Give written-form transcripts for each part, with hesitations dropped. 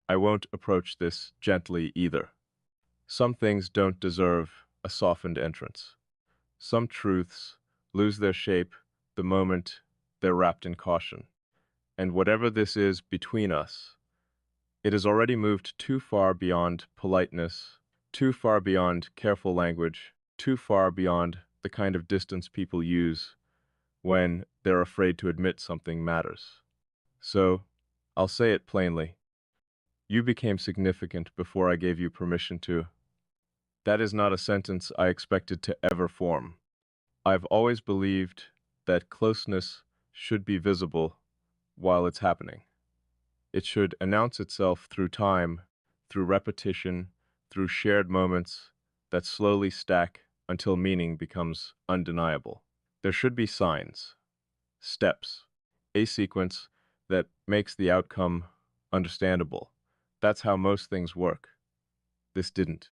I won't approach this gently either. Some things don't deserve a softened entrance. Some truths lose their shape the moment they're wrapped in caution. And whatever this is between us, it has already moved too far beyond politeness, too far beyond careful language, too far beyond the kind of distance people use when they're afraid to admit something matters. So, I'll say it plainly. You became significant before I gave you permission to. That is not a sentence I expected to ever form. I've always believed that closeness should be visible while it's happening. It should announce itself through time, through repetition, through shared moments that slowly stack until meaning becomes undeniable. There should be signs, steps, a sequence that makes the outcome understandable. That's how most things work. This didn't.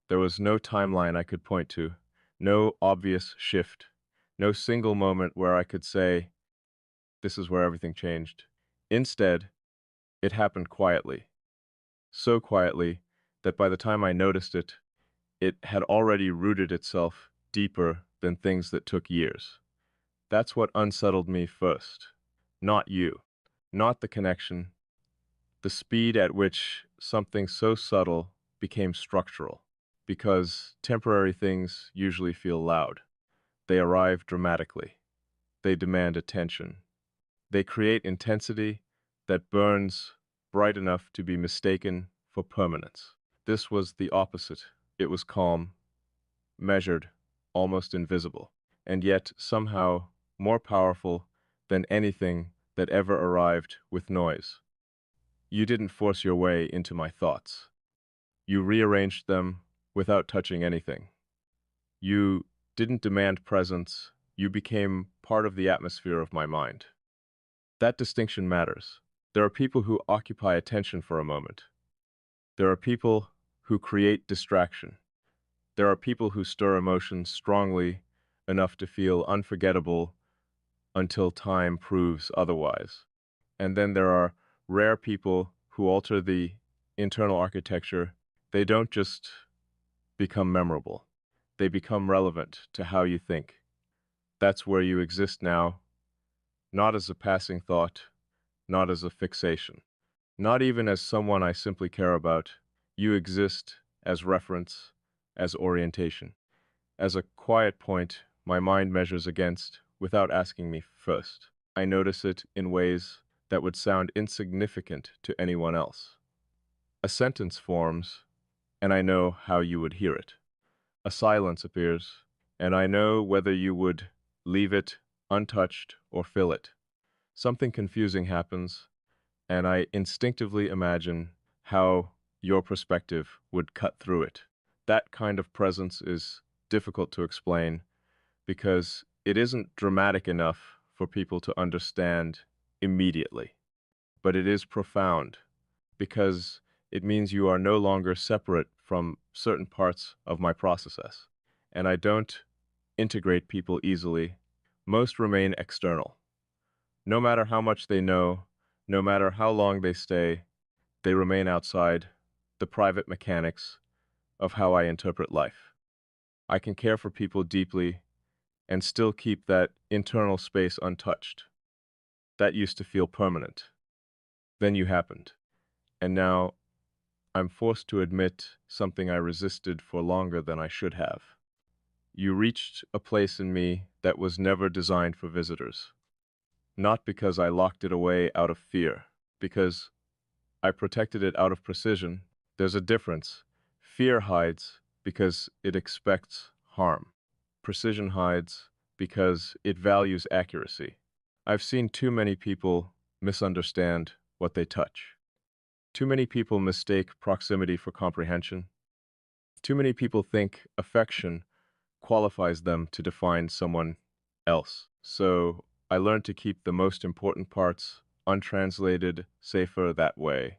There was no timeline I could point to, no obvious shift, no single moment where I could say, this is where everything changed. Instead, it happened quietly, so quietly that by the time I noticed it, it had already rooted itself deeper than things that took years. That's what unsettled me first. Not you, not the connection, the speed at which something so subtle became structural. Because temporary things usually feel loud. They arrive dramatically. They demand attention. They create intensity that burns bright enough to be mistaken for permanence. This was the opposite. It was calm, measured, almost invisible, and yet somehow more powerful than anything that ever arrived with noise. You didn't force your way into my thoughts. You rearranged them without touching anything. You didn't demand presence. You became part of the atmosphere of my mind. That distinction matters. There are people who occupy attention for a moment. There are people who create distraction. There are people who stir emotions strongly enough to feel unforgettable until time proves otherwise. And then there are rare people who alter the internal architecture. They don't just become memorable. They become relevant to how you think. That's where you exist now, not as a passing thought, not as a fixation, not even as someone I simply care about. You exist as reference, as orientation, as a quiet point my mind measures against without asking me first. I notice it in ways that would sound insignificant to anyone else. A sentence forms, and I know how you would hear it. A silence appears, and I know whether you would leave it untouched or fill it. Something confusing happens, and I instinctively imagine how your perspective would cut through it. That kind of presence is difficult to explain because it isn't dramatic enough for people to understand immediately. But it is profound because it means you are no longer separate from certain parts of my process. And I don't integrate people easily. Most remain external. No matter how much they know, no matter how long they stay, they remain outside the private mechanics of how I interpret life. I can care for people deeply and still keep that internal space untouched. That used to feel permanent. Then you happened. And now I'm forced to admit something I resisted for longer than I should have. You reached a place in me that was never designed for visitors. Not because I locked it away out of fear, because I protected it out of precision. There's a difference. Fear hides because it expects harm. Precision hides because it values accuracy. I've seen too many people misunderstand what they touch. Too many people mistake proximity for comprehension. Too many people think affection qualifies them to define someone else. So I learned to keep the most important parts untranslated, safer that way,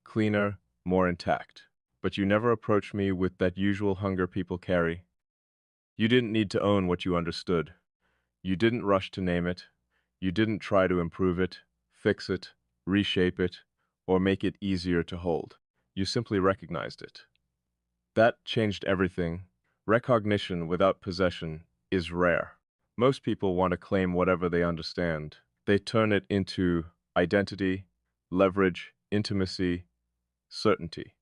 cleaner, more intact. But you never approached me with that usual hunger people carry. You didn't need to own what you understood. You didn't rush to name it. You didn't try to improve it, fix it, reshape it, or make it easier to hold. You simply recognized it. That changed everything. Recognition without possession is rare. Most people want to claim whatever they understand. They turn it into identity, leverage, intimacy, certainty.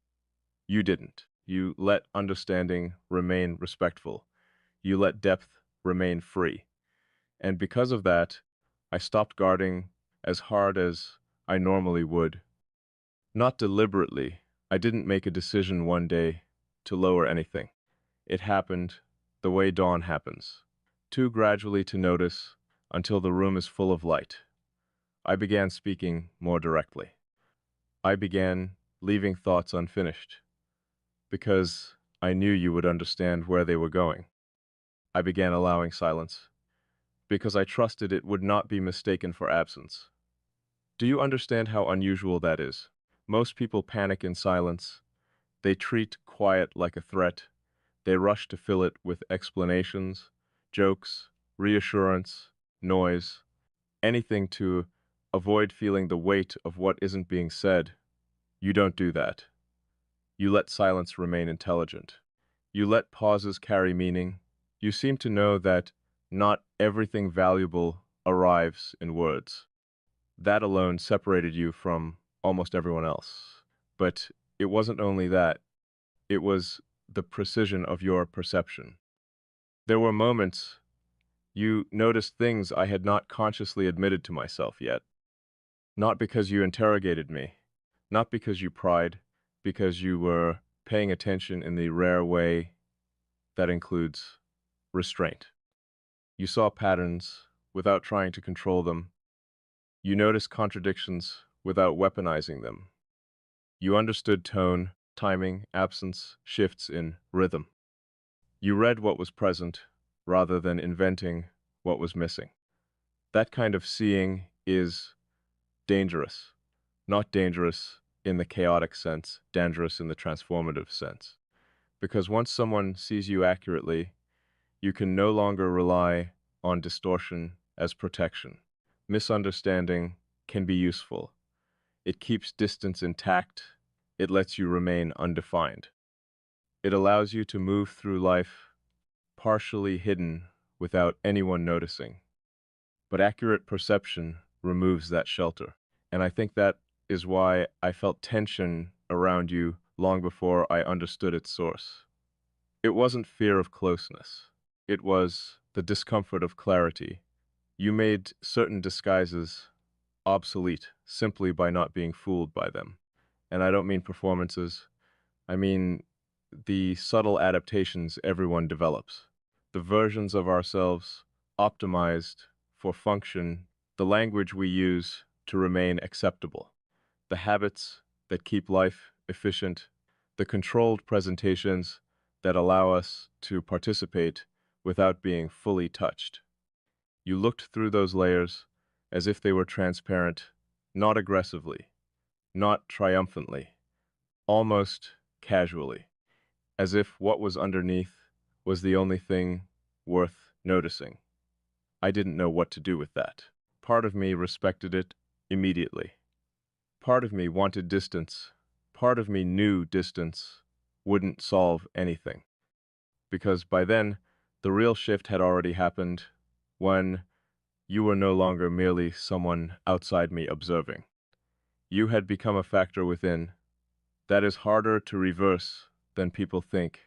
You didn't. You let understanding remain respectful. You let depth remain free. And because of that, I stopped guarding as hard as I normally would. Not deliberately. I didn't make a decision one day to lower anything. It happened the way dawn happens, too gradually to notice until the room is full of light. I began speaking more directly. I began leaving thoughts unfinished because I knew you would understand where they were going. I began allowing silence because I trusted it would not be mistaken for absence. Do you understand how unusual that is? Most people panic in silence. They treat quiet like a threat. They rush to fill it with explanations, jokes, reassurance, noise, anything to avoid feeling the weight of what isn't being said. You don't do that. You let silence remain intelligent. You let pauses carry meaning. You seem to know that not everything valuable arrives in words. That alone separated you from almost everyone else. But it wasn't only that, it was the precision of your perception. There were moments you noticed things I had not consciously admitted to myself yet. Not because you interrogated me, not because you pried, because you were paying attention in the rare way that includes restraint. You saw patterns without trying to control them. You noticed contradictions without weaponizing them. You understood tone, timing, absence, shifts in rhythm. You read what was present rather than inventing what was missing. That kind of seeing is dangerous. Not dangerous in the chaotic sense, dangerous in the transformative sense. Because once someone sees you accurately, you can no longer rely on distortion as protection. Misunderstanding can be useful. It keeps distance intact. It lets you remain undefined. It allows you to move through life partially hidden without anyone noticing. But accurate perception removes that shelter. And I think that is why I felt tension around you long before I understood its source. It wasn't fear of closeness. It was the discomfort of clarity. You made certain disguises obsolete simply by not being fooled by them. And I don't mean performances. I mean the subtle adaptations everyone develops. The versions of ourselves optimized for function, the language we use to remain acceptable, the habits that keep life efficient, the controlled presentations that allow us to participate without being fully touched. You looked through those layers as if they were transparent, not aggressively, not triumphantly, almost casually, as if what was underneath was the only thing worth noticing. I didn't know what to do with that. Part of me respected it immediately. Part of me wanted distance. Part of me knew distance wouldn't solve anything. Because by then, the real shift had already happened when you were no longer merely someone outside me observing. You had become a factor within. That is harder to reverse than people think.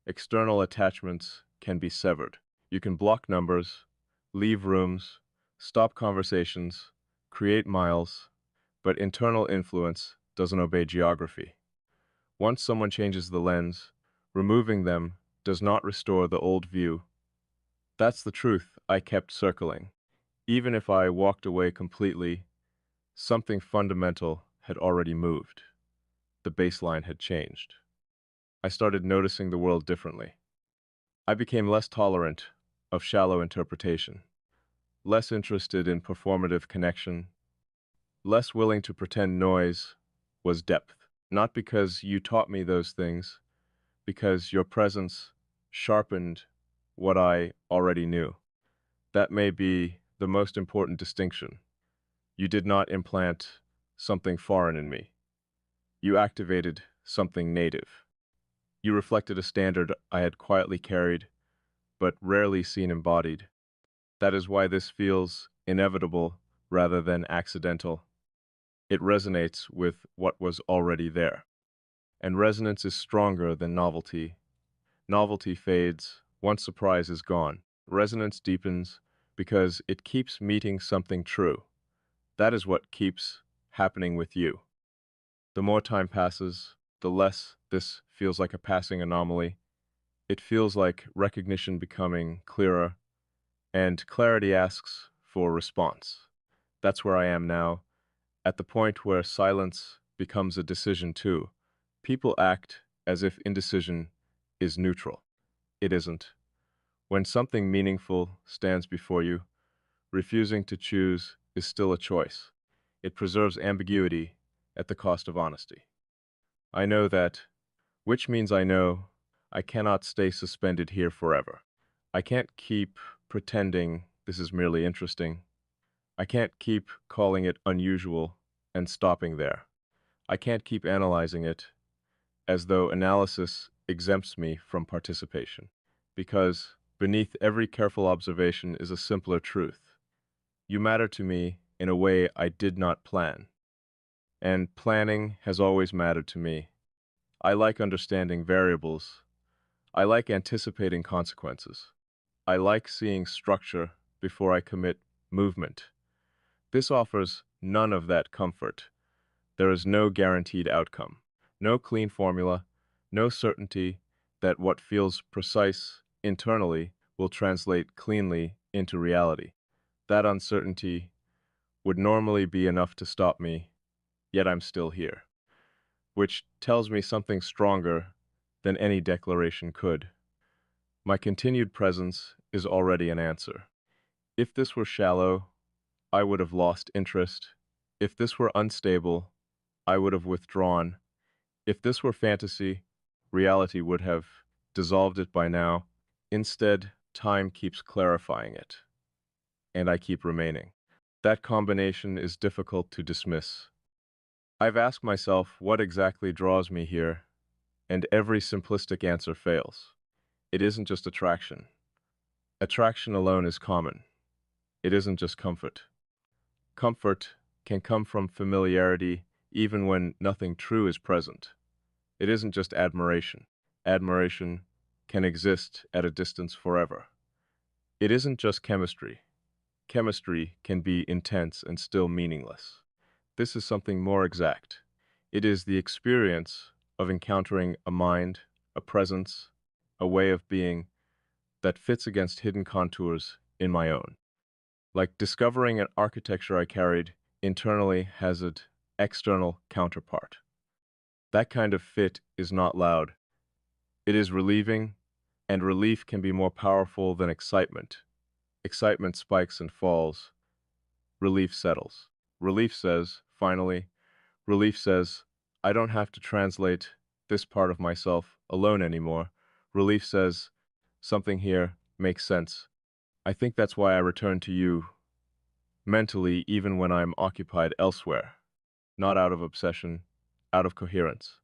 External attachments can be severed. You can block numbers, leave rooms, stop conversations, create miles, but internal influence doesn't obey geography. Once someone changes the lens, removing them does not restore the old view. That's the truth I kept circling. Even if I walked away completely, something fundamental had already moved. The baseline had changed. I started noticing the world differently. I became less tolerant of shallow interpretation, less interested in performative connection, less willing to pretend noise was depth. Not because you taught me those things, because your presence sharpened what I already knew. That may be the most important distinction. You did not implant something foreign in me. You activated something native. You reflected a standard I had quietly carried, but rarely seen embodied. That is why this feels inevitable rather than accidental. It resonates with what was already there. And resonance is stronger than novelty. Novelty fades once surprise is gone. Resonance deepens because it keeps meeting something true. That is what keeps happening with you. The more time passes, the less this feels like a passing anomaly. It feels like recognition becoming clearer, and clarity asks for response. That's where I am now, at the point where silence becomes a decision too. People act as if indecision is neutral. It isn't. When something meaningful stands before you, refusing to choose is still a choice. It preserves ambiguity at the cost of honesty. I know that, which means I know I cannot stay suspended here forever. I can't keep pretending this is merely interesting. I can't keep calling it unusual and stopping there. I can't keep analyzing it as though analysis exempts me from participation. Because beneath every careful observation is a simpler truth. You matter to me in a way I did not plan. And planning has always mattered to me. I like understanding variables. I like anticipating consequences. I like seeing structure before I commit movement. This offers none of that comfort. There is no guaranteed outcome, no clean formula, no certainty that what feels precise internally will translate cleanly into reality. That uncertainty would normally be enough to stop me, yet I'm still here, which tells me something stronger than any declaration could. My continued presence is already an answer. If this were shallow, I would have lost interest. If this were unstable, I would have withdrawn. If this were fantasy, reality would have dissolved it by now. Instead, time keeps clarifying it, and I keep remaining. That combination is difficult to dismiss. I've asked myself what exactly draws me here, and every simplistic answer fails. It isn't just attraction. Attraction alone is common. It isn't just comfort. Comfort can come from familiarity even when nothing true is present. It isn't just admiration. Admiration can exist at a distance forever. It isn't just chemistry. Chemistry can be intense and still meaningless. This is something more exact. It is the experience of encountering a mind, a presence, a way of being that fits against hidden contours in my own. Like discovering an architecture I carried internally has an external counterpart. That kind of fit is not loud. It is relieving, and relief can be more powerful than excitement. Excitement spikes and falls. Relief settles. Relief says, finally, relief says, I don't have to translate this part of myself alone anymore. Relief says, something here makes sense. I think that's why I return to you mentally even when I'm occupied elsewhere. Not out of obsession, out of coherence.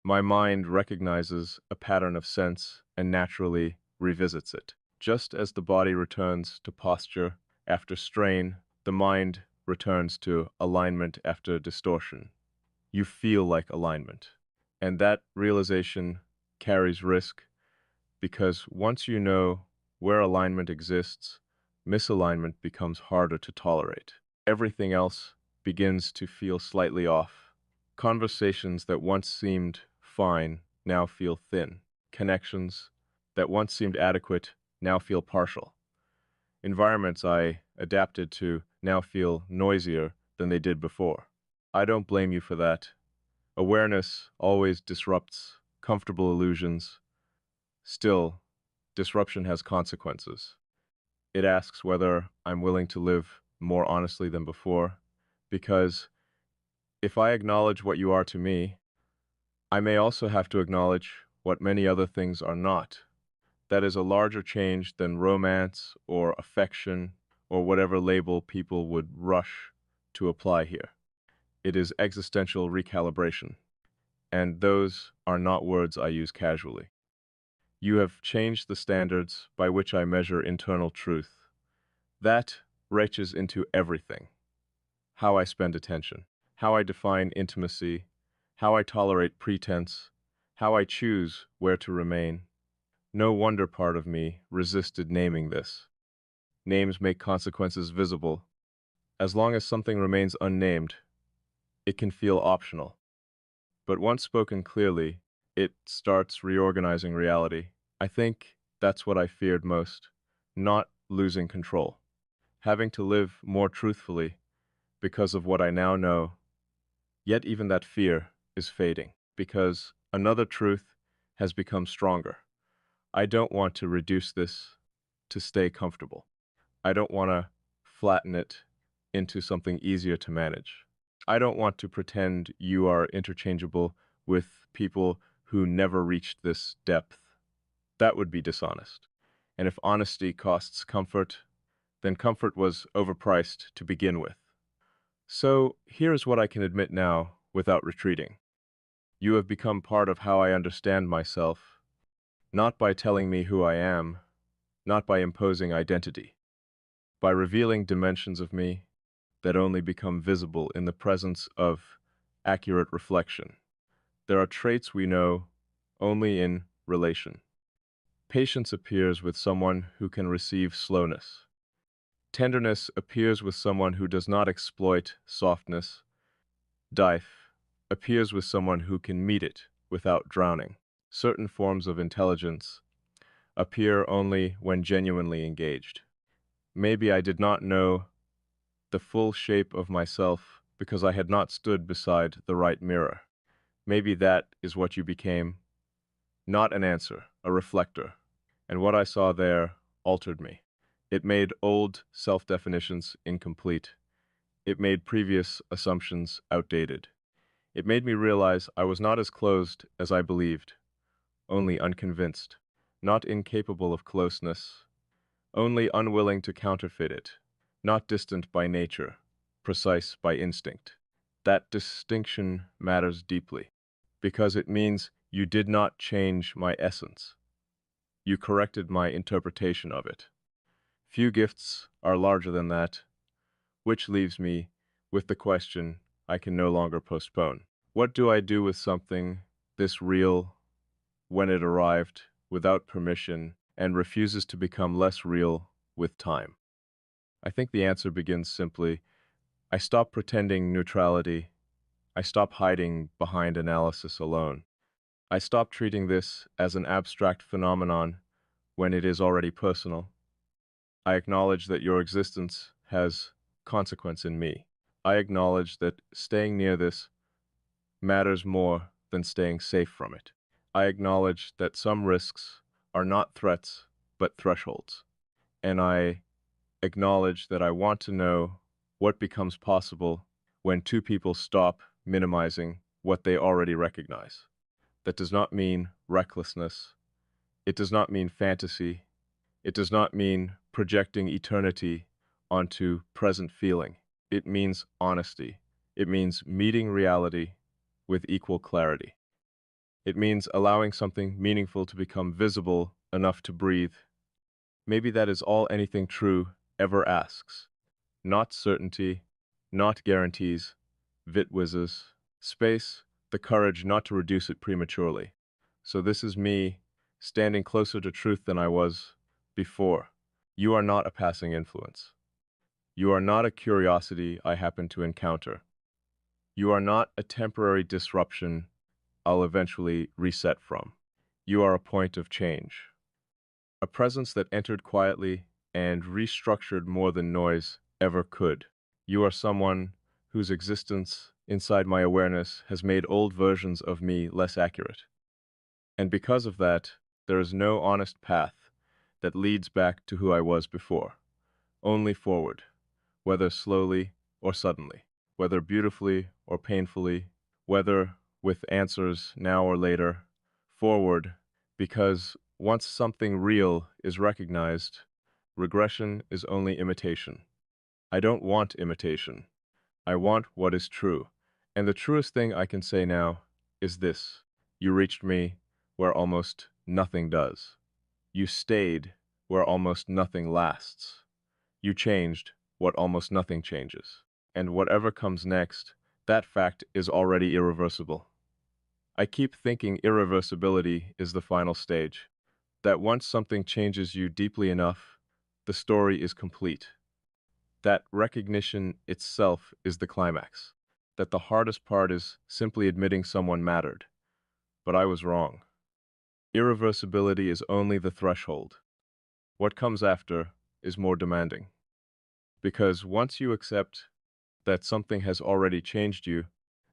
My mind recognizes a pattern of sense and naturally revisits it. Just as the body returns to posture after strain, the mind returns to alignment after distortion. You feel like alignment. And that realization carries risk because once you know where alignment exists, misalignment becomes harder to tolerate. Everything else begins to feel slightly off. Conversations that once seemed fine now feel thin. Connections that once seemed adequate now feel partial. Environments I adapted to now feel noisier than they did before. I don't blame you for that. Awareness always disrupts comfortable illusions. Still, disruption has consequences. It asks whether I'm willing to live more honestly than before, because if I acknowledge what you are to me, I may also have to acknowledge what many other things are not. That is a larger change than romance or affection or whatever label people would rush to apply here. It is existential recalibration. And those are not words I use casually. You have changed the standards by which I measure internal truth. That reaches into everything. How I spend attention, how I define intimacy, how I tolerate pretense, how I choose where to remain. No wonder part of me resisted naming this. Names make consequences visible. As long as something remains unnamed, it can feel optional. But once spoken clearly, it starts reorganizing reality. I think that's what I feared most, not losing control. Having to live more truthfully because of what I now know. Yet even that fear is fading, because another truth has become stronger. I don't want to reduce this to stay comfortable. I don't want to flatten it into something easier to manage. I don't want to pretend you are interchangeable with people who never reached this depth. That would be dishonest. And if honesty costs comfort, then comfort was overpriced to begin with. So here's what I can admit now without retreating. You have become part of how I understand myself, not by telling me who I am, not by imposing identity, by revealing dimensions of me that only become visible in the presence of accurate reflection. There are traits we know only in relation. Patience appears with someone who can receive slowness. Tenderness appears with someone who does not exploit softness. Depth appears with someone who can meet it without drowning. Certain forms of intelligence appear only when genuinely engaged. Maybe I did not know the full shape of myself because I had not stood beside the right mirror. Maybe that is what you became, not an answer, a reflector. And what I saw there altered me. It made old self-definitions incomplete. It made previous assumptions outdated. It made me realize I was not as closed as I believed, only unconvinced, not incapable of closeness, only unwilling to counterfeit it, not distant by nature, precise by instinct. That distinction matters deeply, because it means you did not change my essence. You corrected my interpretation of it. Few gifts are larger than that, which leaves me with the question I can no longer postpone. What do I do with something this real when it arrived without permission and refuses to become less real with time? I think the answer begins simply. I stop pretending neutrality. I stop hiding behind analysis alone. I stop treating this as an abstract phenomenon when it is already personal. I acknowledge that your existence has consequence in me. I acknowledge that staying near this matters more than staying safe from it. I acknowledge that some risks are not threats, but thresholds. And I acknowledge that I want to know what becomes possible when two people stop minimizing what they already recognize. That does not mean recklessness. It does not mean fantasy. It does not mean projecting eternity onto present feeling. It means honesty. It means meeting reality with equal clarity. It means allowing something meaningful to become visible enough to breathe. Maybe that is all anything true ever asks. Not certainty, not guarantees, vit whizzes, space, the courage not to reduce it prematurely. So this is me, standing closer to truth than I was before. You are not a passing influence. You are not a curiosity I happen to encounter. You are not a temporary disruption I'll eventually reset from. You are a point of change. A presence that entered quietly and restructured more than noise ever could. You are someone whose existence inside my awareness has made old versions of me less accurate. And because of that, there is no honest path that leads back to who I was before. Only forward, whether slowly or suddenly, whether beautifully or painfully, whether with answers now or later, forward, because once something real is recognized, regression is only imitation. I don't want imitation. I want what is true, And the truest thing I can say now is this. You reached me where almost nothing does. You stayed where almost nothing lasts. You changed what almost nothing changes. And whatever comes next, that fact is already irreversible. I keep thinking irreversibility is the final stage, that once something changes you deeply enough, the story is complete. That recognition itself is the climax. That the hardest part is simply admitting someone mattered. But I was wrong. Irreversibility is only the threshold. What comes after is more demanding. Because once you accept that something has already changed you,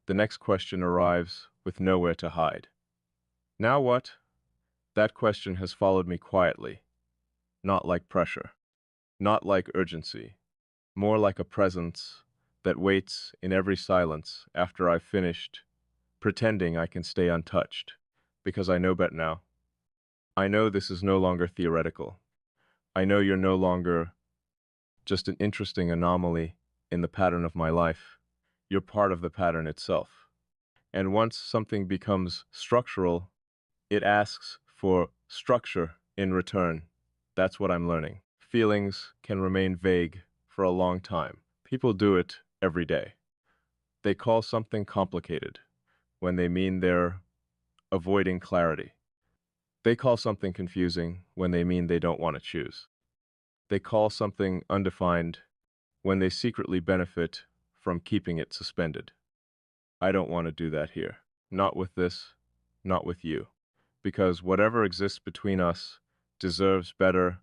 the next question arrives with nowhere to hide. Now what? That question has followed me quietly, not like pressure, not like urgency, more like a presence that waits in every silence after I've finished, pretending I can stay untouched, because I know better now. I know this is no longer theoretical. I know you're no longer just an interesting anomaly in the pattern of my life. You're part of the pattern itself. And once something becomes structural, it asks for structure in return. That's what I'm learning. Feelings can remain vague for a long time. People do it every day. They call something complicated when they mean they're avoiding clarity. They call something confusing when they mean they don't want to choose. They call something undefined when they secretly benefit from keeping it suspended. I don't want to do that here. Not with this, not with you. Because whatever exists between us deserves better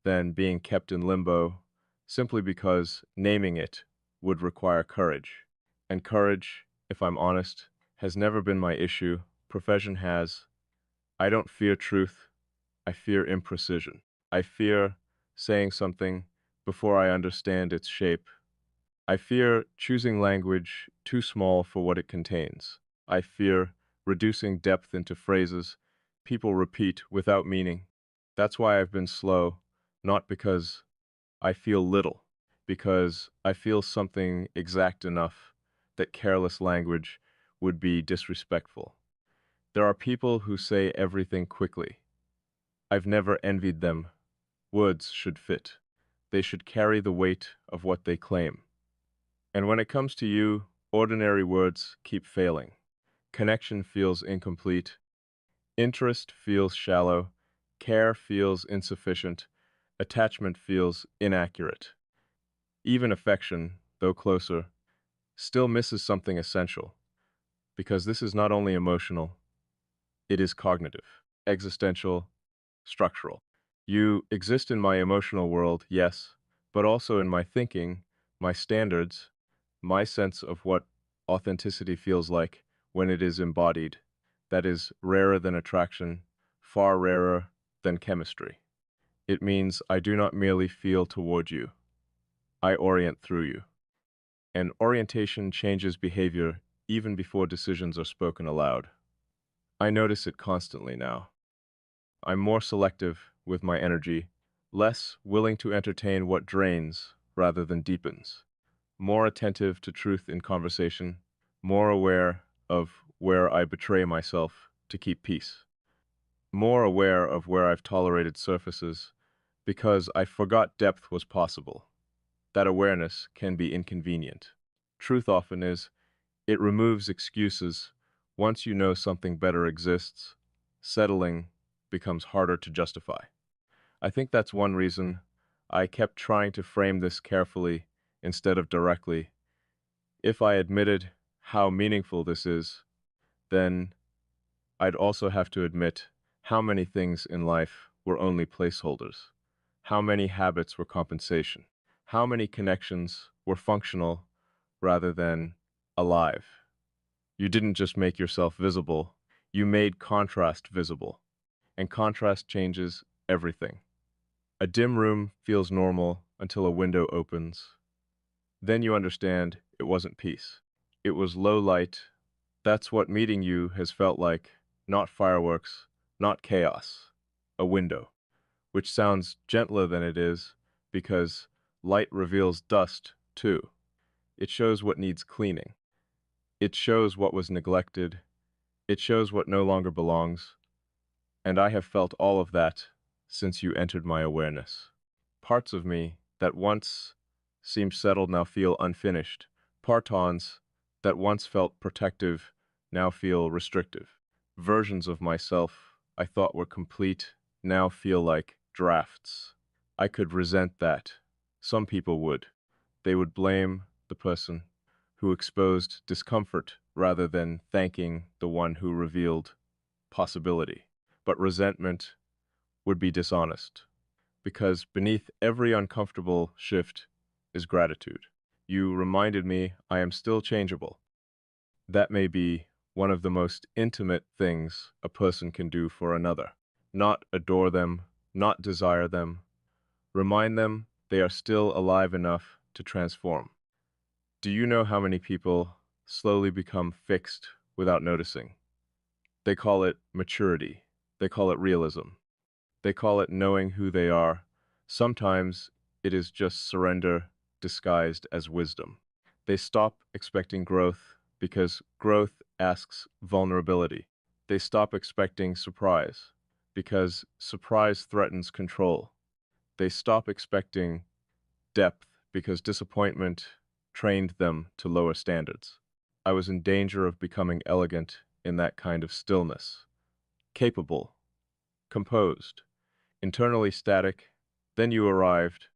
than being kept in limbo simply because naming it would require courage. And courage, if I'm honest, has never been my issue. Profession has. I don't fear truth. I fear imprecision. I fear saying something before I understand its shape. I fear choosing language too small for what it contains. I fear reducing depth into phrases people repeat without meaning. That's why I've been slow, not because I feel little, because I feel something exact enough that careless language would be disrespectful. There are people who say everything quickly. I've never envied them. Words should fit. They should carry the weight of what they claim. And when it comes to you, ordinary words keep failing. Connection feels incomplete. Interest feels shallow. Care feels insufficient. Attachment feels inaccurate. Even affection, though closer, still misses something essential. Because this is not only emotional, it is cognitive, existential, structural. You exist in my emotional world, yes, but also in my thinking, my standards, my sense of what authenticity feels like when it is embodied. That is rarer than attraction, far rarer than chemistry. It means I do not merely feel toward you. I orient through you. And orientation changes behavior even before decisions are spoken aloud. I notice it constantly now. I'm more selective with my energy, less willing to entertain what drains rather than deepens, more attentive to truth in conversation, more aware of where I betray myself to keep peace, more aware of where I've tolerated surfaces because I forgot depth was possible. That awareness can be inconvenient. Truth often is. It removes excuses. Once you know something better exists, settling becomes harder to justify. I think that's one reason I kept trying to frame this carefully instead of directly. If I admitted how meaningful this is, then I'd also have to admit how many things in life were only placeholders, how many habits were compensation, how many connections were functional rather than alive. You didn't just make yourself visible, you made contrast visible, and contrast changes everything. A dim room feels normal until a window opens. Then you understand it wasn't peace. It was low light. That's what meeting you has felt like. Not fireworks, not chaos. A window, which sounds gentler than it is because light reveals dust, too. It shows what needs cleaning. It shows what was neglected, it shows what no longer belongs, and I have felt all of that since you entered my awareness. Parts of me that once seemed settled now feel unfinished. Partons that once felt protective now feel restrictive. Versions of myself I thought were complete now feel like drafts. I could resent that. Some people would. They would blame the person who exposed discomfort rather than thanking the one who revealed possibility. But resentment would be dishonest, because beneath every uncomfortable shift is gratitude. You reminded me I am still changeable. That may be one of the most intimate things a person can do for another. Not adore them, not desire them, remind them they are still alive enough to transform. Do you know how many people slowly become fixed without noticing? They call it maturity. They call it realism. They call it knowing who they are. Sometimes it is just surrender disguised as wisdom. They stop expecting growth because growth asks vulnerability. They stop expecting surprise because surprise threatens control. They stop expecting depth because disappointment trained them to lower standards. I was in danger of becoming elegant in that kind of stillness, capable, composed, internally static. Then you arrived,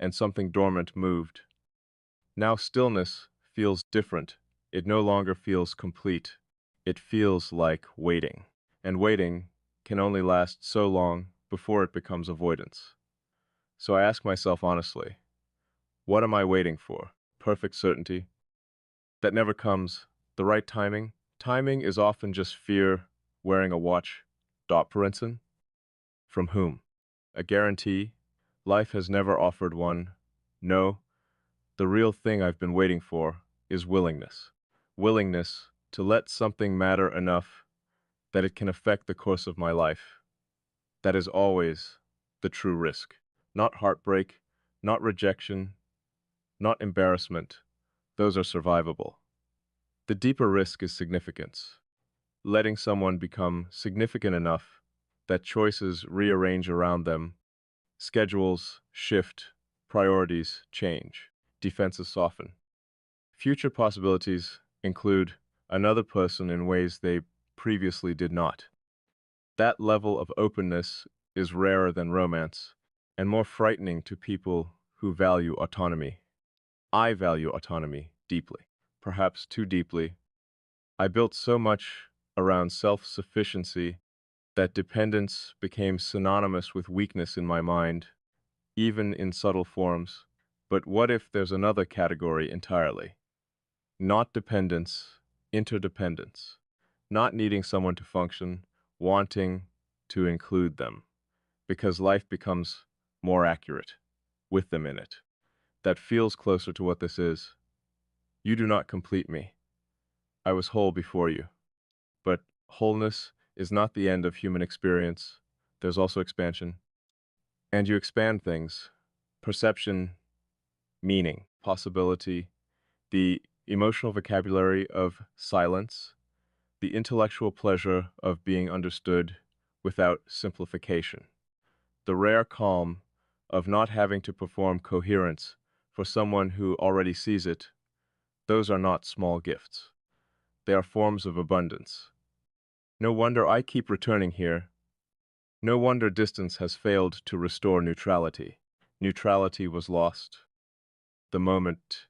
and something dormant moved. Now stillness feels different. It no longer feels complete. It feels like waiting. And waiting can only last so long before it becomes avoidance. So I ask myself honestly, what am I waiting for? Perfect certainty? That never comes. The right timing? Timing is often just fear wearing a watch. Dot Princeton? From whom? A guarantee? Life has never offered one. No, the real thing I've been waiting for is willingness. Willingness to let something matter enough that it can affect the course of my life. That is always the true risk. Not heartbreak, not rejection, not embarrassment. Those are survivable. The deeper risk is significance. Letting someone become significant enough that choices rearrange around them, schedules shift, priorities change, defenses soften. Future possibilities include another person in ways they previously did not. That level of openness is rarer than romance and more frightening to people who value autonomy. I value autonomy deeply, perhaps too deeply. I built so much around self-sufficiency that dependence became synonymous with weakness in my mind, even in subtle forms. But what if there's another category entirely? Not dependence, interdependence. Not needing someone to function, wanting to include them, because life becomes more accurate with them in it. That feels closer to what this is. You do not complete me. I was whole before you. But wholeness is not the end of human experience. There's also expansion. And you expand things. Perception, meaning, possibility, the emotional vocabulary of silence, the intellectual pleasure of being understood without simplification, the rare calm of not having to perform coherence for someone who already sees it. Those are not small gifts. They are forms of abundance. No wonder I keep returning here. No wonder distance has failed to restore neutrality. Neutrality was lost. The moment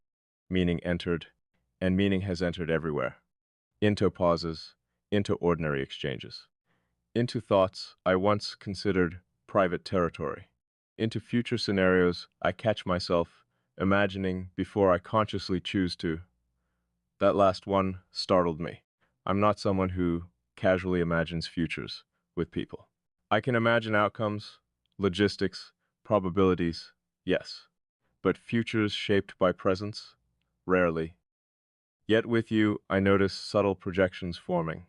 meaning entered, and meaning has entered everywhere. Into pauses, into ordinary exchanges, into thoughts I once considered private territory, into future scenarios I catch myself imagining before I consciously choose to. That last one startled me. I'm not someone who casually imagines futures with people. I can imagine outcomes, logistics, probabilities, yes, but futures shaped by presence? Rarely. Yet with you, I notice subtle projections forming.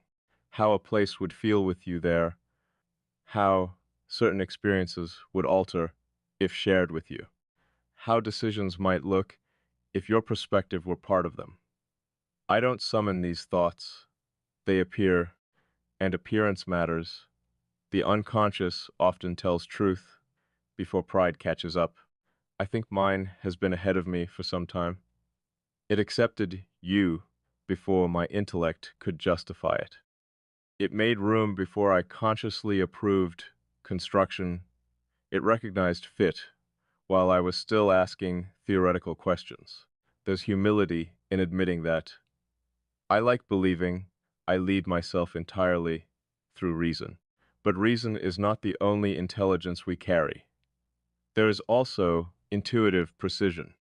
How a place would feel with you there, how certain experiences would alter if shared with you, how decisions might look if your perspective were part of them. I don't summon these thoughts. They appear, and appearance matters. The unconscious often tells truth before pride catches up. I think mine has been ahead of me for some time. It accepted you before my intellect could justify it. It made room before I consciously approved construction. It recognized fit while I was still asking theoretical questions. There's humility in admitting that. I like believing I lead myself entirely through reason. But reason is not the only intelligence we carry. There is also intuitive precision.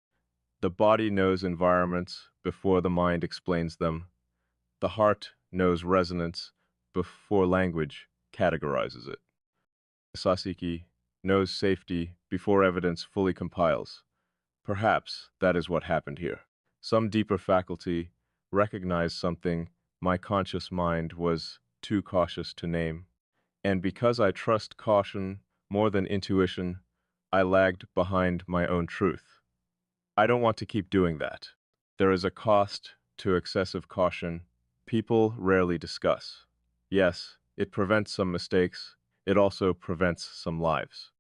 The body knows environments before the mind explains them. The heart knows resonance before language categorizes it. Sasiki knows safety before evidence fully compiles. Perhaps that is what happened here. Some deeper faculty recognized something my conscious mind was too cautious to name. And because I trust caution more than intuition, I lagged behind my own truth. I don't want to keep doing that. There is a cost to excessive caution people rarely discuss. Yes, it prevents some mistakes. It also prevents some lives.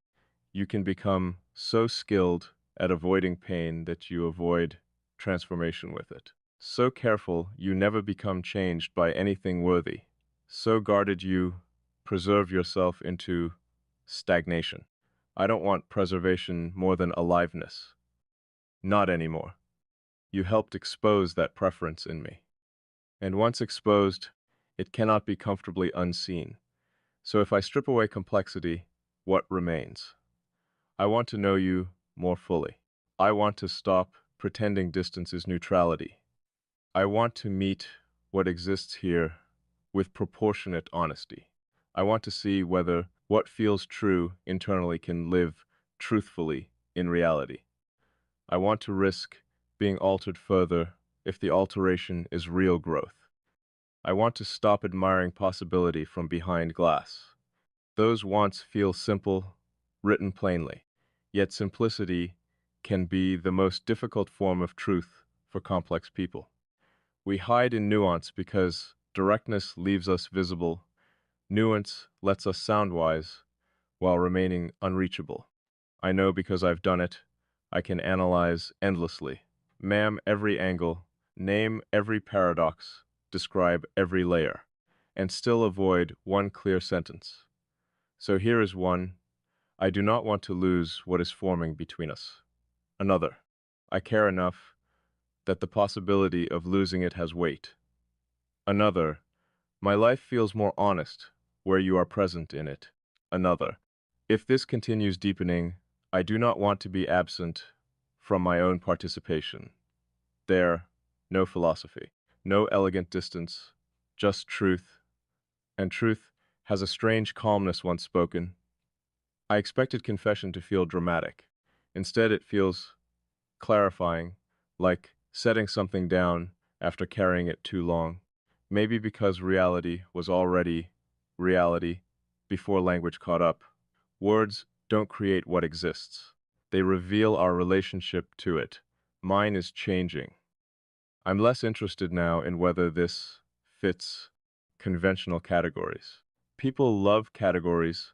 You can become so skilled at avoiding pain that you avoid transformation with it. So careful you never become changed by anything worthy. So guarded you preserve yourself into stagnation. I don't want preservation more than aliveness. Not anymore. You helped expose that preference in me. And once exposed, it cannot be comfortably unseen. So if I strip away complexity, what remains? I want to know you more fully. I want to stop pretending distance is neutrality. I want to meet what exists here with proportionate honesty. I want to see whether what feels true internally can live truthfully in reality. I want to risk being altered further if the alteration is real growth. I want to stop admiring possibility from behind glass. Those wants feel simple, written plainly. Yet simplicity can be the most difficult form of truth for complex people. We hide in nuance because directness leaves us visible. Nuance lets us sound wise while remaining unreachable. I know because I've done it. I can analyze endlessly, ma'am every angle, name every paradox, describe every layer, and still avoid one clear sentence. So here is one. I do not want to lose what is forming between us. Another. I care enough that the possibility of losing it has weight. Another. My life feels more honest where you are present in it. Another. If this continues deepening, I do not want to be absent from my own participation. There, no philosophy, no elegant distance, just truth. And truth has a strange calmness once spoken. I expected confession to feel dramatic. Instead, it feels clarifying, like setting something down after carrying it too long. Maybe because reality was already reality before language caught up. Words don't create what exists. They reveal our relationship to it. Mine is changing. I'm less interested now in whether this fits conventional categories. People love categories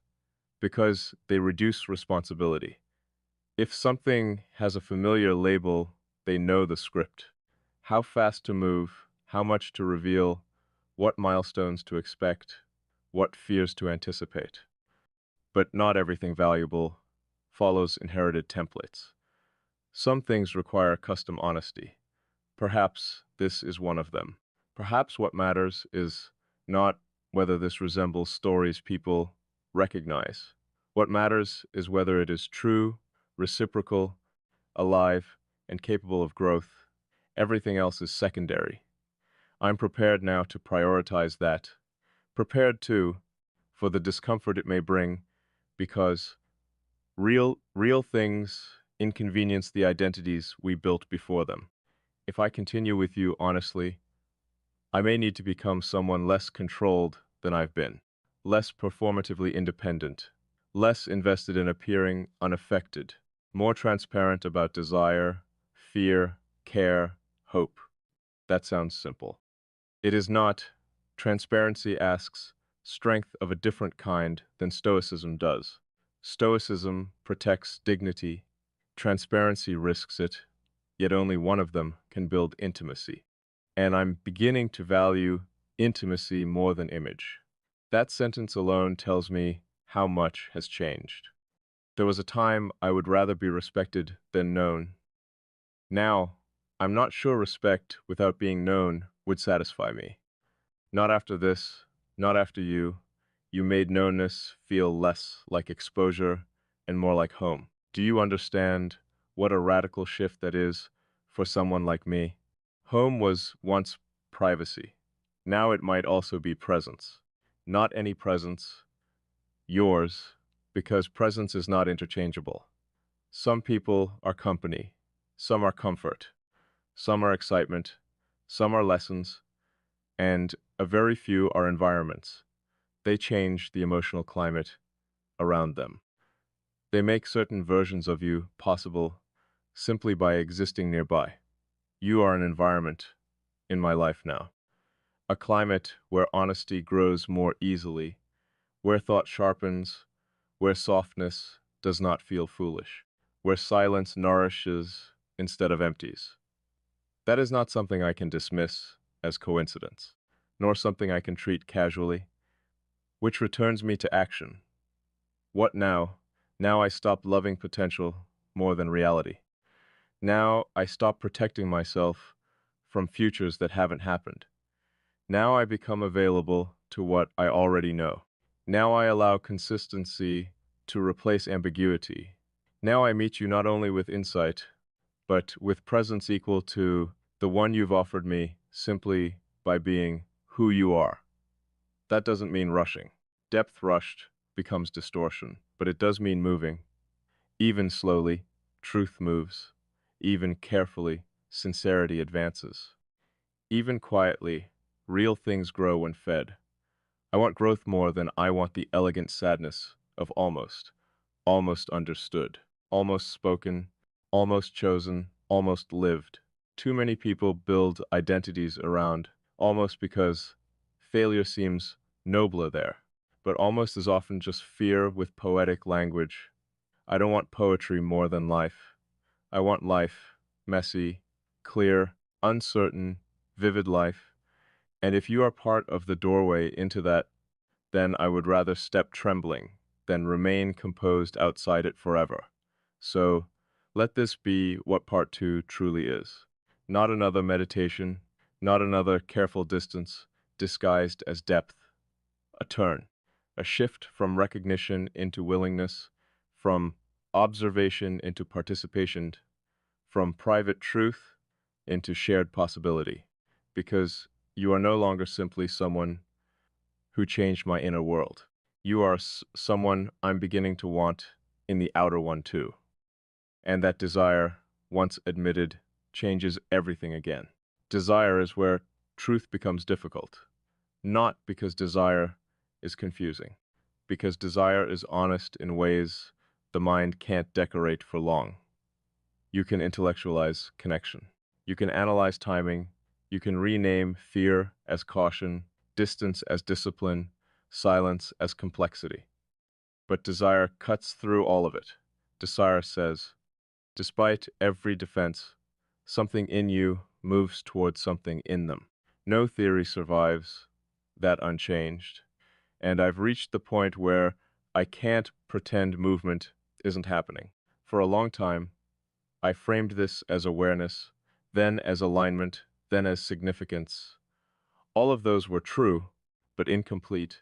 because they reduce responsibility. If something has a familiar label, they know the script. How fast to move, how much to reveal, what milestones to expect, what fears to anticipate. But not everything valuable follows inherited templates. Some things require custom honesty. Perhaps this is one of them. Perhaps what matters is not whether this resembles stories people recognize. What matters is whether it is true, reciprocal, alive, and capable of growth. Everything else is secondary. I'm prepared now to prioritize that. Prepared, too, for the discomfort it may bring, because real things inconvenience the identities we built before them. If I continue with you honestly, I may need to become someone less controlled than I've been, less performatively independent, less invested in appearing unaffected, more transparent about desire, fear, care, hope. That sounds simple. It is not. Transparency asks strength of a different kind than Stoicism does. Stoicism protects dignity. Transparency risks it, yet only one of them can build intimacy. And I'm beginning to value intimacy more than image. That sentence alone tells me how much has changed. There was a time I would rather be respected than known. Now, I'm not sure respect without being known would satisfy me. Not after this, not after you. You made knownness feel less like exposure and more like home. Do you understand what a radical shift that is for someone like me? Home was once privacy. Now it might also be presence. Not any presence, yours, because presence is not interchangeable. Some people are company, some are comfort, some are excitement, some are lessons, and a very few are environments. They change the emotional climate around them. They make certain versions of you possible simply by existing nearby. You are an environment in my life now. A climate where honesty grows more easily, where thought sharpens, where softness does not feel foolish, where silence nourishes instead of empties. That is not something I can dismiss as coincidence, nor something I can treat casually, which returns me to action. What now? Now I stop loving potential more than reality. Now I stop protecting myself from futures that haven't happened. Now I become available to what I already know. Now I allow consistency to replace ambiguity. Now I meet you not only with insight, but with presence equal to the one you've offered me simply by being who you are. That doesn't mean rushing. Depth rushed becomes distortion, but it does mean moving. Even slowly, truth moves. Even carefully, sincerity advances. Even quietly, real things grow when fed. I want growth more than I want the elegant sadness of almost understood, almost spoken, almost chosen, almost lived. Too many people build identities around almost because failure seems nobler there, but almost is often just fear with poetic language. I don't want poetry more than life. I want life, messy, clear, uncertain, vivid life. And if you are part of the doorway into that, then I would rather step trembling than remain composed outside it forever. So let this be what part two truly is. Not another meditation, not another careful distance disguised as depth. A turn, a shift from recognition into willingness, from observation into participation, from private truth into shared possibility. Because you are no longer simply someone who changed my inner world. You are someone I'm beginning to want in the outer one too. And that desire, once admitted, changes everything again. Desire is where truth becomes difficult. Not because desire is confusing, because desire is honest in ways the mind can't decorate for long. You can intellectualize connection. You can analyze timing. You can rename fear as caution, distance as discipline, silence as complexity. But desire cuts through all of it. Desire says, despite every defense, something in you moves towards something in them. No theory survives that unchanged, and I've reached the point where I can't pretend movement isn't happening. For a long time, I framed this as awareness, then as alignment, then as significance. All of those were true, but incomplete,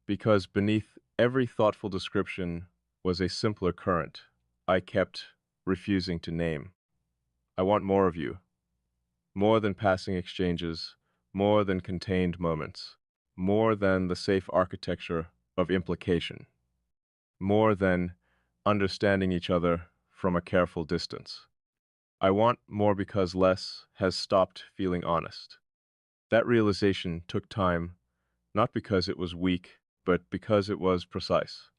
because beneath every thoughtful description was a simpler current I kept refusing to name. I want more of you, more than passing exchanges, more than contained moments, more than the safe architecture of implication, more than understanding each other from a careful distance. I want more because less has stopped feeling honest. That realization took time, not because it was weak, but because it was precise.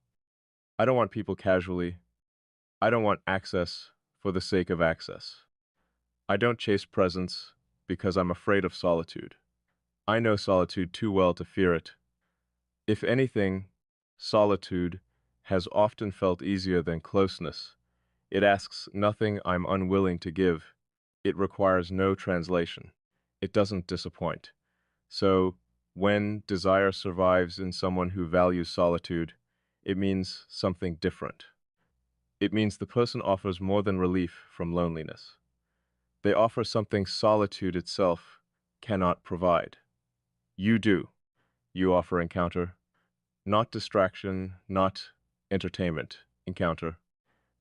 I don't want people casually. I don't want access for the sake of access. I don't chase presence. because I'm afraid of solitude. I know solitude too well to fear it. If anything, solitude has often felt easier than closeness. It asks nothing I'm unwilling to give. It requires no translation. It doesn't disappoint. So, when desire survives in someone who values solitude, it means something different. It means the person offers more than relief from loneliness. They offer something solitude itself cannot provide. You do. You offer encounter, not distraction, not entertainment, encounter.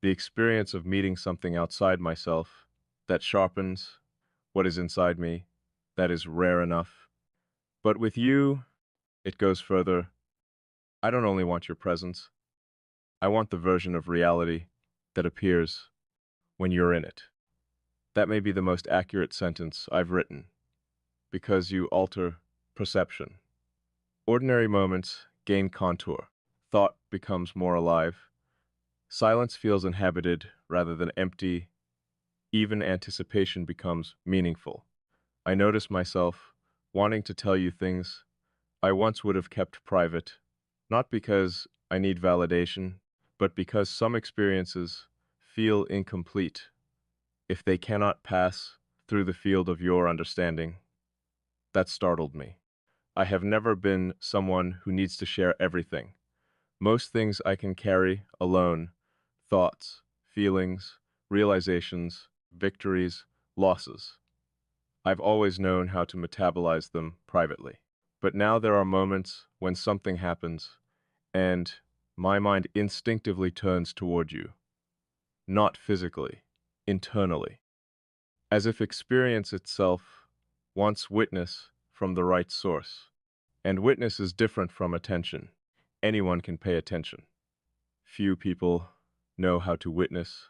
The experience of meeting something outside myself that sharpens what is inside me, that is rare enough. But with you, it goes further. I don't only want your presence, I want the version of reality that appears when you're in it. That may be the most accurate sentence I've written, because you alter perception. Ordinary moments gain contour. Thought becomes more alive. Silence feels inhabited rather than empty. Even anticipation becomes meaningful. I notice myself wanting to tell you things I once would have kept private, not because I need validation, but because some experiences feel incomplete if they cannot pass through the field of your understanding. That startled me. I have never been someone who needs to share everything. Most things I can carry alone: thoughts, feelings, realizations, victories, losses. I've always known how to metabolize them privately. But now there are moments when something happens, and my mind instinctively turns toward you. Not physically, internally. As if experience itself wants witness from the right source. And witness is different from attention. Anyone can pay attention. Few people know how to witness.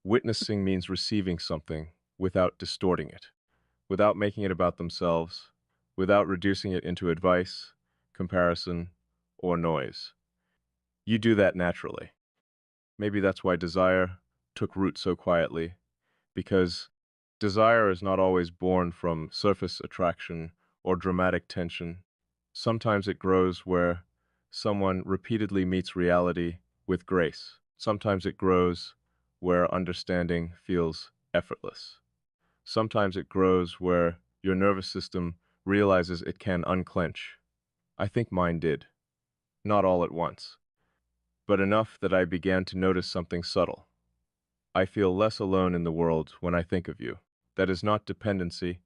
Witnessing means receiving something without distorting it, without making it about themselves, without reducing it into advice, comparison, or noise. You do that naturally. Maybe that's why desire took root so quietly, because desire is not always born from surface attraction or dramatic tension. Sometimes it grows where someone repeatedly meets reality with grace. Sometimes it grows where understanding feels effortless. Sometimes it grows where your nervous system realizes it can unclench. I think mine did. Not all at once, but enough that I began to notice something subtle. I feel less alone in the world when I think of you. That is not dependency,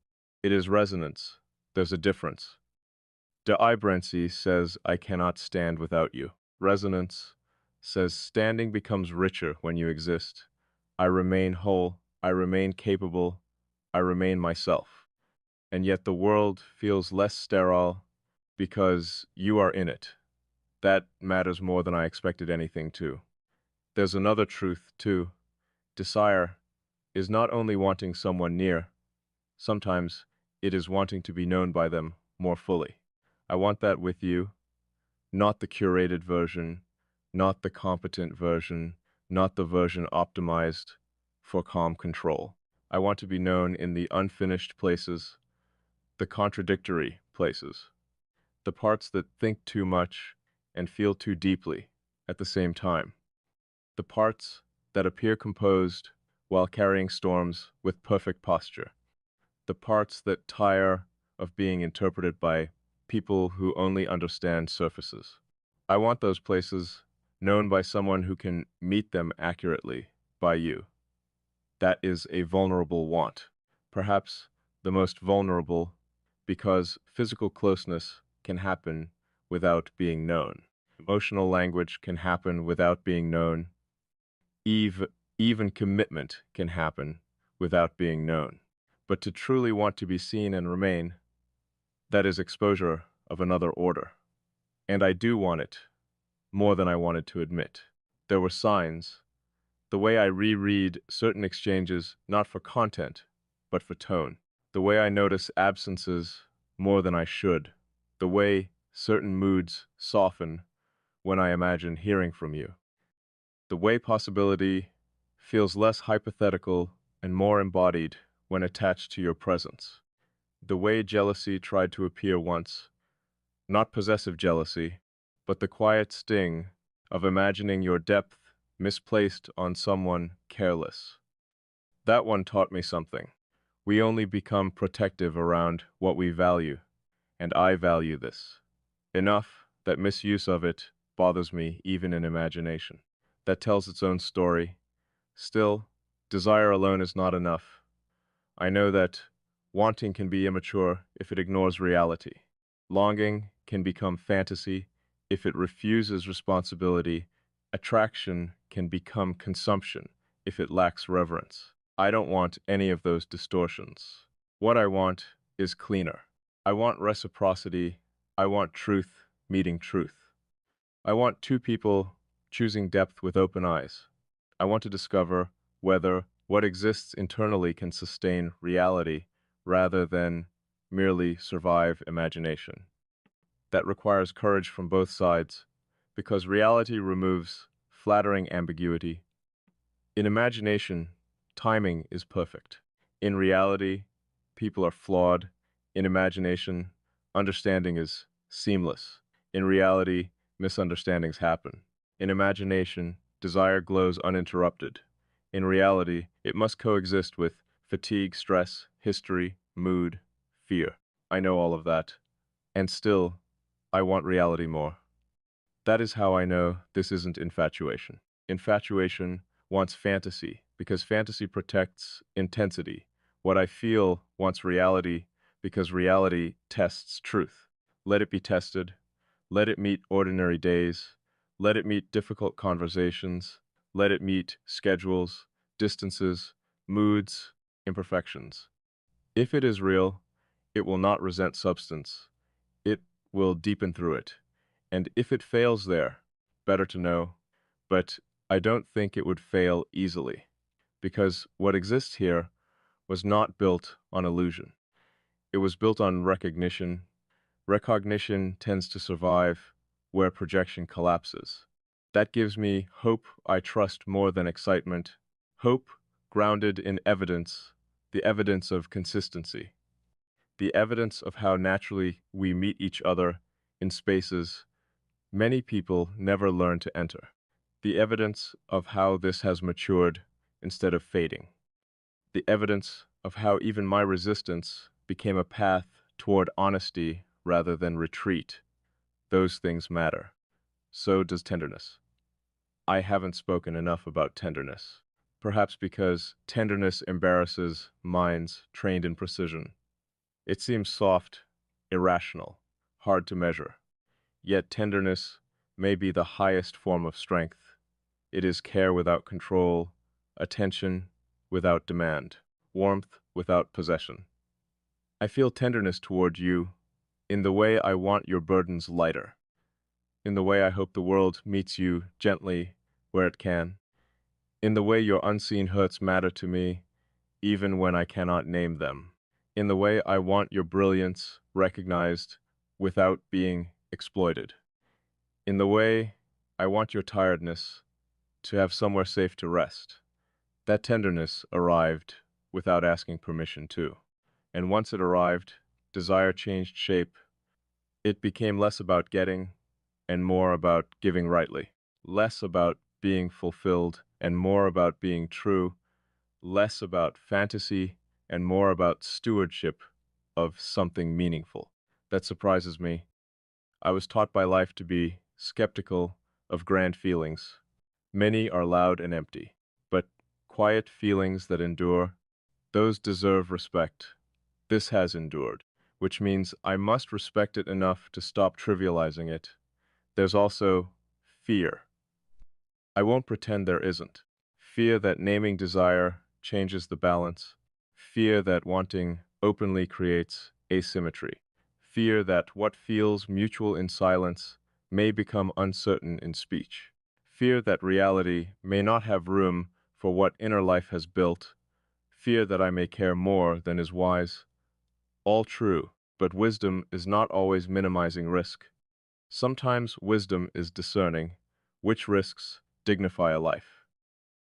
it is resonance. There's a difference. De says, I cannot stand without you. Resonance says, standing becomes richer when you exist. I remain whole, I remain capable, I remain myself. And yet the world feels less sterile because you are in it. That matters more than I expected anything to. There's another truth, too. Desire is not only wanting someone near, sometimes it is wanting to be known by them more fully. I want that with you, not the curated version, not the competent version, not the version optimized for calm control. I want to be known in the unfinished places, the contradictory places, the parts that think too much and feel too deeply at the same time, the parts that appear composed while carrying storms with perfect posture, the parts that tire of being interpreted by people who only understand surfaces. I want those places known by someone who can meet them accurately by you. That is a vulnerable want, perhaps the most vulnerable, because physical closeness can happen without being known. Emotional language can happen without being known. Even commitment can happen without being known. But to truly want to be seen and remain, that is exposure of another order. And I do want it more than I wanted to admit. There were signs. The way I reread certain exchanges, not for content, but for tone. The way I notice absences more than I should. The way certain moods soften when I imagine hearing from you. The way possibility feels less hypothetical and more embodied when attached to your presence. The way jealousy tried to appear once, not possessive jealousy, but the quiet sting of imagining your depth misplaced on someone careless. That one taught me something. We only become protective around what we value, and I value this enough that misuse of it bothers me even in imagination. That tells its own story. Still, desire alone is not enough. I know that wanting can be immature if it ignores reality. Longing can become fantasy if it refuses responsibility. Attraction can become consumption if it lacks reverence. I don't want any of those distortions. What I want is cleaner. I want reciprocity. I want truth meeting truth. I want two people choosing depth with open eyes. I want to discover whether what exists internally can sustain reality rather than merely survive imagination. That requires courage from both sides, because reality removes flattering ambiguity. In imagination, timing is perfect. In reality, people are flawed. In imagination, understanding is seamless. In reality, misunderstandings happen. In imagination, desire glows uninterrupted. In reality, it must coexist with fatigue, stress, history, mood, fear. I know all of that. And still, I want reality more. That is how I know this isn't infatuation. Infatuation wants fantasy, because fantasy protects intensity. What I feel wants reality, because reality tests truth. Let it be tested. Let it meet ordinary days. Let it meet difficult conversations. Let it meet schedules, distances, moods, imperfections. If it is real, it will not resent substance. It will deepen through it. And if it fails there, better to know. But I don't think it would fail easily, because what exists here was not built on illusion. It was built on recognition. Recognition tends to survive where projection collapses. That gives me hope I trust more than excitement. Hope grounded in evidence, the evidence of consistency, the evidence of how naturally we meet each other in spaces many people never learn to enter, the evidence of how this has matured instead of fading, the evidence of how even my resistance became a path toward honesty rather than retreat. Those things matter. So does tenderness. I haven't spoken enough about tenderness, perhaps because tenderness embarrasses minds trained in precision. It seems soft, irrational, hard to measure. Yet tenderness may be the highest form of strength. It is care without control, attention without demand, warmth without possession. I feel tenderness toward you in the way I want your burdens lighter, in the way I hope the world meets you gently where it can, in the way your unseen hurts matter to me even when I cannot name them, in the way I want your brilliance recognized without being exploited, in the way I want your tiredness to have somewhere safe to rest. That tenderness arrived without asking permission too. And once it arrived, desire changed shape. It became less about getting and more about giving rightly, less about being fulfilled and more about being true, less about fantasy and more about stewardship of something meaningful. That surprises me. I was taught by life to be skeptical of grand feelings. Many are loud and empty, but quiet feelings that endure, those deserve respect. This has endured, which means I must respect it enough to stop trivializing it. There's also fear. I won't pretend there isn't. Fear that naming desire changes the balance. Fear that wanting openly creates asymmetry. Fear that what feels mutual in silence may become uncertain in speech. Fear that reality may not have room for what inner life has built. Fear that I may care more than is wise. All true, but wisdom is not always minimizing risk. Sometimes wisdom is discerning which risks dignify a life.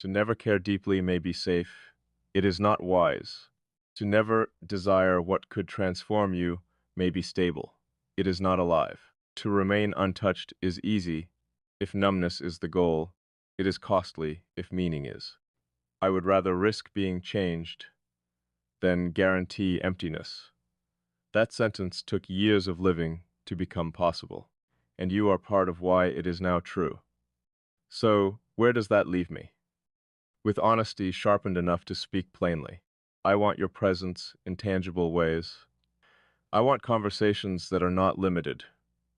To never care deeply may be safe. It is not wise. To never desire what could transform you may be stable. It is not alive. To remain untouched is easy if numbness is the goal. It is costly if meaning is. I would rather risk being changed than guarantee emptiness. That sentence took years of living to become possible, and you are part of why it is now true. So, where does that leave me? With honesty sharpened enough to speak plainly. I want your presence in tangible ways. I want conversations that are not limited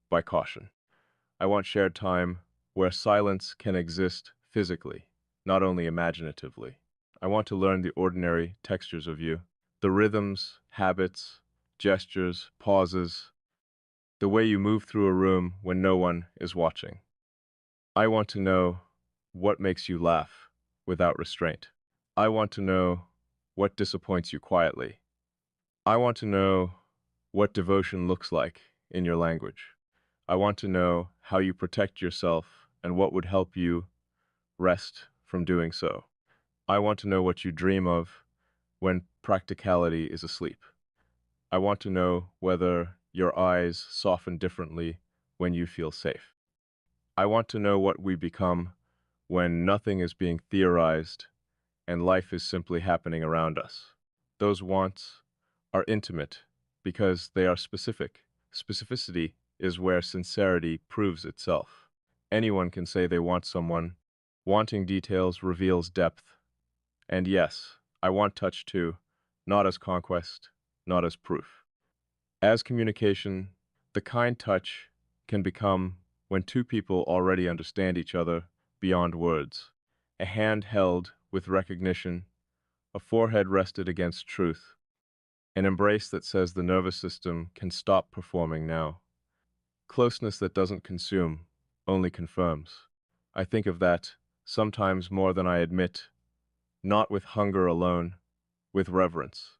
by caution. I want shared time where silence can exist physically, not only imaginatively. I want to learn the ordinary textures of you, the rhythms, habits, gestures, pauses, the way you move through a room when no one is watching. I want to know what makes you laugh without restraint. I want to know what disappoints you quietly. I want to know what devotion looks like in your language. I want to know how you protect yourself and what would help you rest from doing so. I want to know what you dream of when practicality is asleep. I want to know whether your eyes soften differently when you feel safe. I want to know what we become when nothing is being theorized and life is simply happening around us. Those wants are intimate because they are specific. Specificity is where sincerity proves itself. Anyone can say they want someone. Wanting details reveals depth. And yes, I want touch too, not as conquest, not as proof. As communication, the kind touch can become when two people already understand each other beyond words. A hand held with recognition, a forehead rested against truth, an embrace that says the nervous system can stop performing now. Closeness that doesn't consume, only confirms. I think of that sometimes more than I admit, not with hunger alone, with reverence,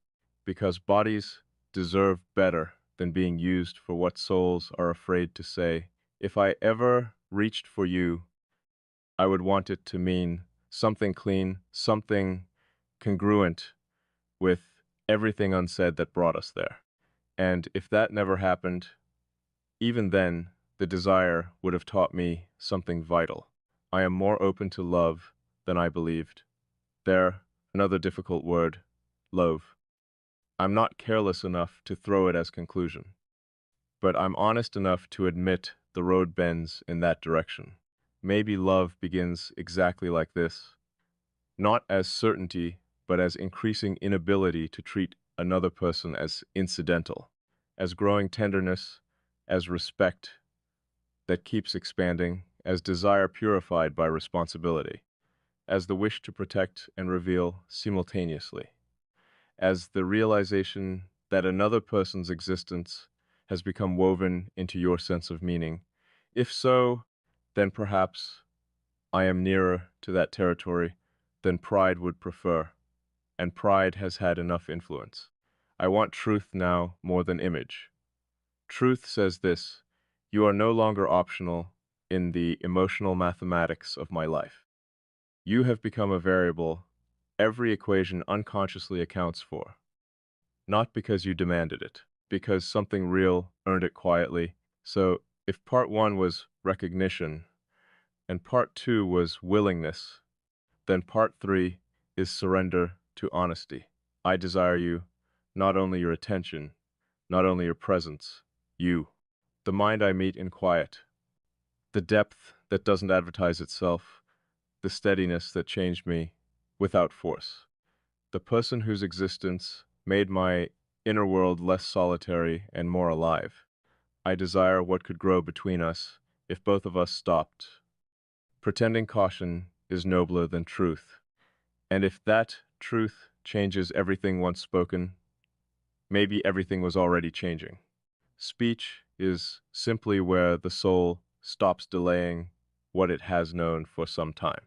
because bodies deserve better than being used for what souls are afraid to say. If I ever reached for you, I would want it to mean something clean, something congruent with everything unsaid that brought us there. And if that never happened, even then, the desire would have taught me something vital. I am more open to love than I believed. There, another difficult word, love. I'm not careless enough to throw it as conclusion, but I'm honest enough to admit the road bends in that direction. Maybe love begins exactly like this, not as certainty, but as increasing inability to treat another person as incidental, as growing tenderness, as respect that keeps expanding, as desire purified by responsibility, as the wish to protect and reveal simultaneously, as the realization that another person's existence has become woven into your sense of meaning. If so, then perhaps I am nearer to that territory than pride would prefer, and pride has had enough influence. I want truth now more than image. Truth says this: you are no longer optional in the emotional mathematics of my life. You have become a variable every equation unconsciously accounts for, not because you demanded it, because something real earned it quietly. So, if part one was recognition and part two was willingness, then part three is surrender to honesty. I desire you, not only your attention, not only your presence, you. The mind I meet in quiet, the depth that doesn't advertise itself, the steadiness that changed me without force. The person whose existence made my inner world less solitary and more alive. I desire what could grow between us if both of us stopped. Pretending caution is nobler than truth. And if that truth changes everything once spoken, maybe everything was already changing. Speech is simply where the soul stops delaying what it has known for some time.